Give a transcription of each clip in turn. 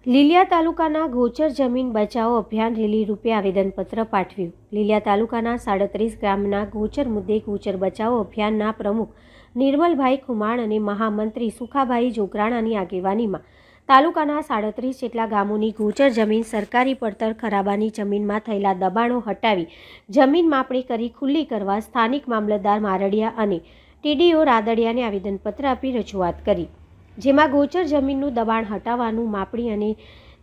લીલિયા તાલુકાના ગોચર જમીન બચાવો અભિયાન રેલી રૂપે આવેદનપત્ર પાઠવ્યું। લીલિયા તાલુકાના 37 ગામના ગોચર મુદ્દે ગોચર બચાવો અભિયાનના પ્રમુખ નિર્મલભાઈ ખુમાણ અને મહામંત્રી સુખાભાઈ જોગરાણાની આગેવાનીમાં તાલુકાના 37 જેટલા ગામોની ગોચર જમીન સરકારી પડતર ખરાબાની જમીનમાં થયેલા દબાણો હટાવી જમીન માપણી કરી ખુલ્લી કરવા સ્થાનિક મામલતદાર મારડિયા અને ટીડીઓ રાદડિયાને આવેદનપત્ર આપી રજૂઆત કરી, જેમાં ગોચર જમીનનું દબાણ હટાવવાનું, માપણી અને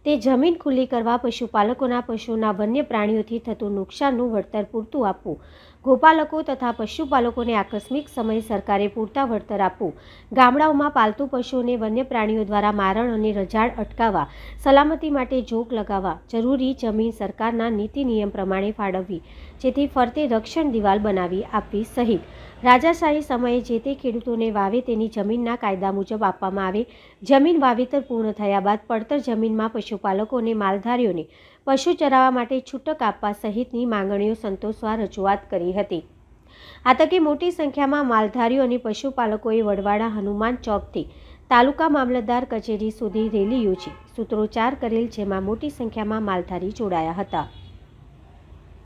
તે જમીન ખુલ્લી કરવા, પશુપાલકોના પશુઓના વન્ય પ્રાણીઓથી થતું નુકસાનનું વળતર પૂરતું આપવું, ગોપાલકો તથા પશુપાલકોને આકસ્મિક સમયે સરકારે પૂરતા વળતર આપવું, ગામડાઓમાં પાલતુ પશુઓને વન્ય પ્રાણીઓ દ્વારા મારણ અને રજાડ અટકાવવા, સલામતી માટે જોગ લગાવવા, જરૂરી જમીન સરકારના નીતિ નિયમ પ્રમાણે ફાળવવી, જેથી ફરતે રક્ષણ દિવાલ બનાવી આપવી સહિત રાજાશાહી સમયે જે તે ખેડૂતોને વાવે તેની જમીનના કાયદા મુજબ આપવામાં આવે, જમીન વાવેતર પૂર્ણ થયા બાદ પડતર જમીનમાં પશુપાલકો અને માલધારીઓને પશુ ચરાવવા માટે છૂટક આપવા સહિતની માંગણીઓ સંતોષવા રજૂઆત કરી હતી। આ તકે મોટી સંખ્યામાં માલધારીઓ અને પશુપાલકોએ વડવાડા હનુમાન ચોકથી તાલુકા મામલતદાર કચેરી સુધી રેલી યોજી સૂત્રોચ્ચાર કરેલ, જેમાં મોટી સંખ્યામાં માલધારી જોડાયા હતા।